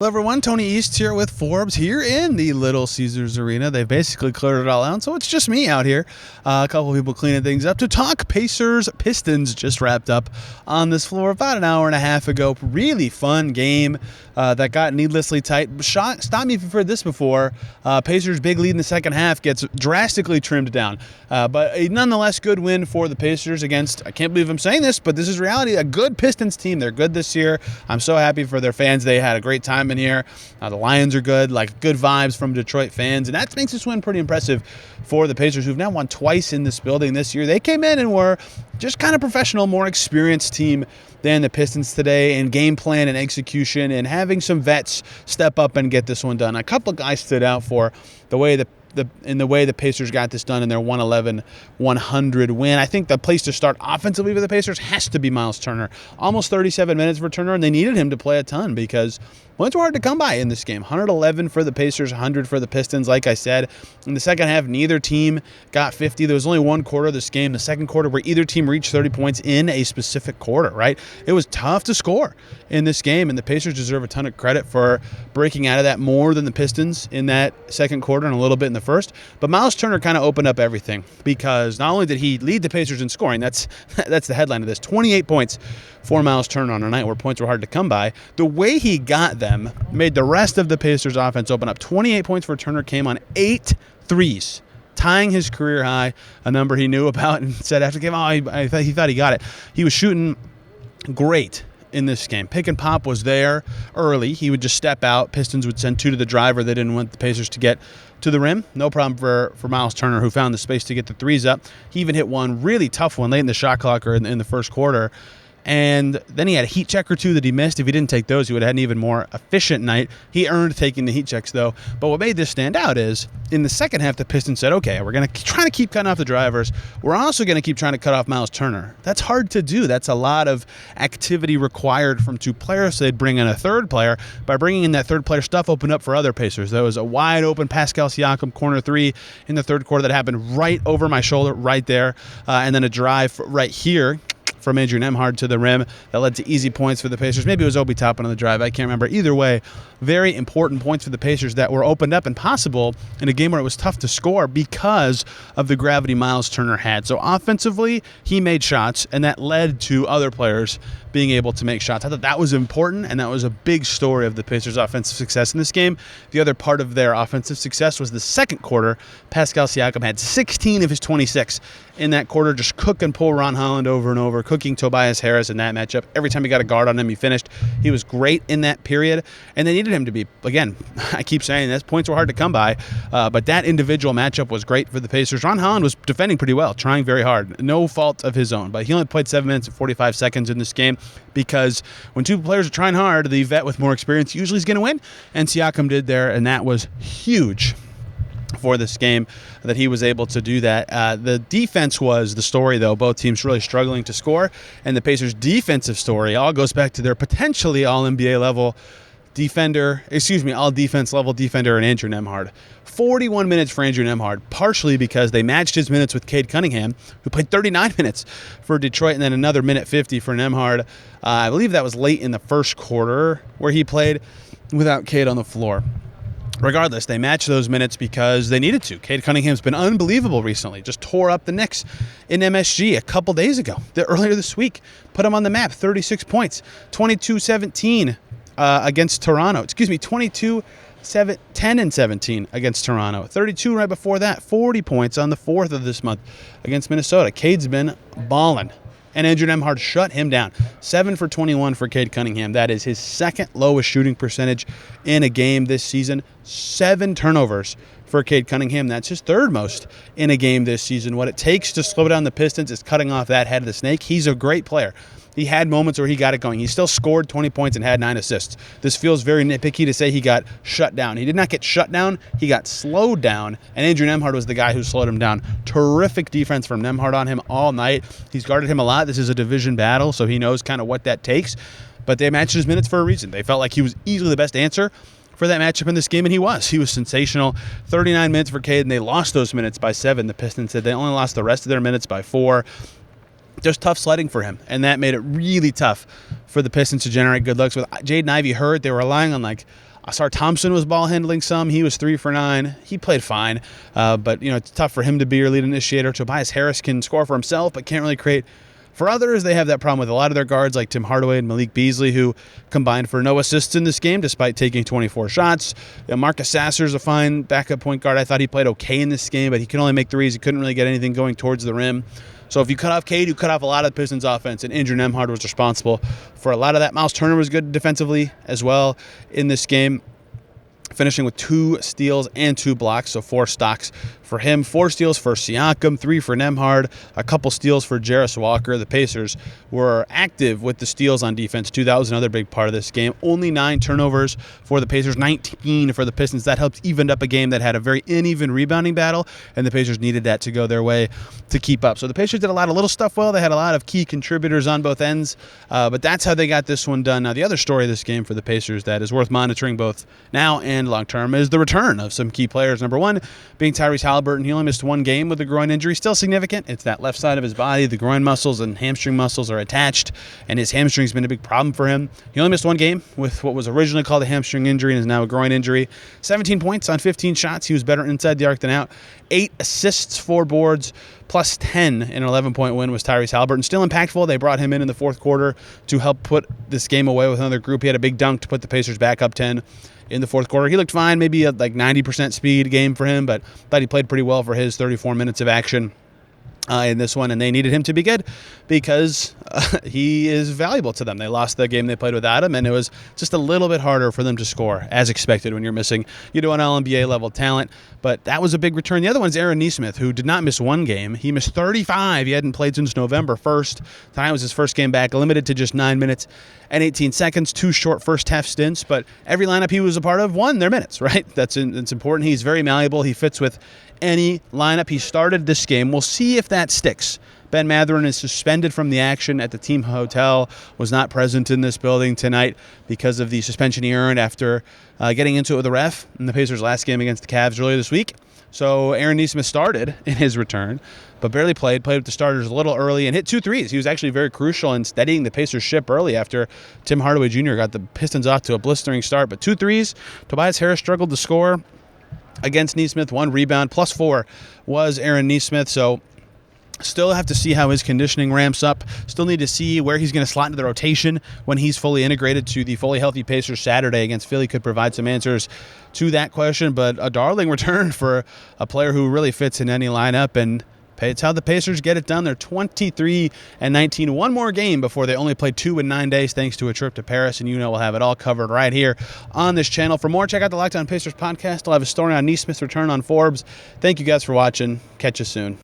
Hello everyone, Tony East here with Forbes here in the Little Caesars Arena. They basically cleared it all out, so it's just me out here. A couple of people cleaning things up to talk Pacers Pistons. Just wrapped up on this floor about an hour and a half ago. Really fun game that got needlessly tight. Stop me if you've heard this before. Pacers' big lead in the second half gets drastically trimmed down. But a nonetheless good win for the Pacers against, I can't believe I'm saying this, but this is reality, a good Pistons team. They're good this year. I'm so happy for their fans. They had a great time in here. The Lions are good, like good vibes from Detroit fans, and that makes this win pretty impressive for the Pacers, who've now won twice in this building this year. They came in and were just kind of professional, more experienced team than the Pistons today in game plan and execution and having some vets step up and get this one done. A couple of guys stood out for the way the Pacers got this done in their 111-100 win. I think the place to start offensively for the Pacers has to be Myles Turner. Almost 37 minutes for Turner, and they needed him to play a ton because points were hard to come by in this game. 111 for the Pacers, 100 for the Pistons. Like I said, in the second half, neither team got 50. There was only one quarter of this game, the second quarter, where either team reached 30 points in a specific quarter, right? It was tough to score in this game, and the Pacers deserve a ton of credit for breaking out of that more than the Pistons in that second quarter and a little bit in the first. But Myles Turner kind of opened up everything because not only did he lead the Pacers in scoring, that's the headline of this, 28 points for Myles Turner on a night where points were hard to come by. The way he got them made the rest of the Pacers offense open up. 28 points for Turner came on 8 threes, tying his career high, a number he knew about and said after the game, he thought he got it. He was shooting great in this game. Pick and pop was there early. He would just step out. Pistons would send two to the driver. They didn't want the Pacers to get to the rim. No problem for Myles Turner, who found the space to get the threes up. He even hit one really tough one late in the shot clock or in the first quarter. And then he had a heat check or two that he missed. If he didn't take those, he would have had an even more efficient night. He earned taking the heat checks, though. But what made this stand out is, in the second half, the Pistons said, okay, we're going to try to keep cutting off the drivers. We're also going to keep trying to cut off Myles Turner. That's hard to do. That's a lot of activity required from two players. So they'd bring in a third player. By bringing in that third player, stuff opened up for other Pacers. There was a wide-open Pascal Siakam corner three in the third quarter that happened right over my shoulder, right there. And then a drive right here from Andrew Nembhard to the rim that led to easy points for the Pacers. Maybe it was Obi Toppin on the drive. I can't remember. Either way, very important points for the Pacers that were opened up and possible in a game where it was tough to score because of the gravity Myles Turner had. So offensively, he made shots, and that led to other players being able to make shots. I thought that was important, and that was a big story of the Pacers' offensive success in this game. The other part of their offensive success was the second quarter. Pascal Siakam had 16 of his 26 in that quarter, just cook and pull Ron Holland over and over, cooking Tobias Harris in that matchup. Every time he got a guard on him, he finished. He was great in that period, and they needed him to be. Again, I keep saying this, points were hard to come by, but that individual matchup was great for the Pacers. Ron Holland was defending pretty well, trying very hard. No fault of his own, but he only played 7 minutes and 45 seconds in this game because when two players are trying hard, the vet with more experience usually is going to win, and Siakam did there, and that was huge for this game that he was able to do that. The defense was the story, though. Both teams really struggling to score, and the Pacers' defensive story all goes back to their potentially all-NBA level defender, all-defense level defender in Andrew Nembhard. 41 minutes for Andrew Nembhard, partially because they matched his minutes with Cade Cunningham, who played 39 minutes for Detroit, and then another minute 50 for Nembhard. I believe that was late in the first quarter where he played without Cade on the floor. Regardless, they matched those minutes because they needed to. Cade Cunningham's been unbelievable recently. Just tore up the Knicks in MSG a couple days ago. Earlier this week, put him on the map, 36 points, 22-17 against Toronto. 10-17 against Toronto. 32 right before that, 40 points on the 4th of this month against Minnesota. Cade's been balling. And Andrew Nembhard shut him down. 7 for 21 for Cade Cunningham. That is his second lowest shooting percentage in a game this season. 7 turnovers for Cade Cunningham. That's his third most in a game this season. What it takes to slow down the Pistons is cutting off that head of the snake. He's a great player. He had moments where he got it going. He still scored 20 points and had 9 assists. This feels very nitpicky to say he got shut down. He did not get shut down. He got slowed down, and Andrew Nembhard was the guy who slowed him down. Terrific defense from Nembhard on him all night. He's guarded him a lot. This is a division battle, so he knows kind of what that takes. But they matched his minutes for a reason. They felt like he was easily the best answer for that matchup in this game, and he was. He was sensational. 39 minutes for Cade, and they lost those minutes by 7. The Pistons said they only lost the rest of their minutes by 4. Just tough sledding for him, and that made it really tough for the Pistons to generate good looks. With Jaden Ivey hurt, they were relying on like Asar Thompson was ball handling some. He was 3 for 9. He played fine, but it's tough for him to be your lead initiator. Tobias Harris can score for himself, but can't really create for others. They have that problem with a lot of their guards like Tim Hardaway and Malik Beasley, who combined for no assists in this game despite taking 24 shots. Marcus Sasser's a fine backup point guard. I thought he played okay in this game, but he can only make threes. He couldn't really get anything going towards the rim. So if you cut off Cade, you cut off a lot of the Pistons offense, and Andrew Nembhard was responsible for a lot of that. Myles Turner was good defensively as well in this game, finishing with 2 steals and 2 blocks, so 4 stocks for him. 4 steals for Siakam, 3 for Nembhard, a couple steals for Jarris Walker. The Pacers were active with the steals on defense, too. That was another big part of this game. Only 9 turnovers for the Pacers, 19 for the Pistons. That helped even up a game that had a very uneven rebounding battle, and the Pacers needed that to go their way to keep up. So the Pacers did a lot of little stuff well. They had a lot of key contributors on both ends, but that's how they got this one done. Now, the other story of this game for the Pacers that is worth monitoring both now and long term is the return of some key players. Number one being Tyrese Halliburton. He only missed 1 game with a groin injury. Still significant. It's that left side of his body. The groin muscles and hamstring muscles are attached, and his hamstring's been a big problem for him. He only missed 1 game with what was originally called a hamstring injury and is now a groin injury. 17 points on 15 shots. He was better inside the arc than out. 8 assists, 4 boards, plus 10 in an 11-point win was Tyrese Halliburton. Still impactful. They brought him in the fourth quarter to help put this game away with another group. He had a big dunk to put the Pacers back up 10 in the fourth quarter. He looked fine, maybe a 90% speed game for him, but thought he played pretty well for his 34 minutes of action in this one, and they needed him to be good because he is valuable to them. They lost the game they played without him, and it was just a little bit harder for them to score, as expected when you're missing an All-NBA level talent. But that was a big return. The other one's Aaron Nesmith, who did not miss 1 game. He missed 35. He hadn't played since November 1st. Tonight was his first game back, limited to just 9 minutes and 18 seconds, 2 short first-half stints, but every lineup he was a part of won their minutes, right? That's important. He's very malleable. He fits with any lineup. He started this game. We'll see if that sticks. Ben Mathurin is suspended from the action at the team hotel, was not present in this building tonight because of the suspension he earned after getting into it with the ref in the Pacers' last game against the Cavs earlier this week. So Aaron Nesmith started in his return, but barely played with the starters a little early and hit 2 threes. He was actually very crucial in steadying the Pacers ship early after Tim Hardaway Jr. got the Pistons off to a blistering start. But 2 threes. Tobias Harris struggled to score against Nesmith. 1 rebound, plus 4 was Aaron Nesmith. So still have to see how his conditioning ramps up. Still need to see where he's going to slot into the rotation when he's fully integrated to the fully healthy Pacers Saturday against Philly. Could provide some answers to that question, but a darling return for a player who really fits in any lineup, and it's how the Pacers get it done. They're 23-19. 1 more game before they only played 2 in 9 days thanks to a trip to Paris, and we'll have it all covered right here on this channel. For more, check out the Locked On Pacers podcast. I'll have a story on Nesmith's return on Forbes. Thank you guys for watching. Catch you soon.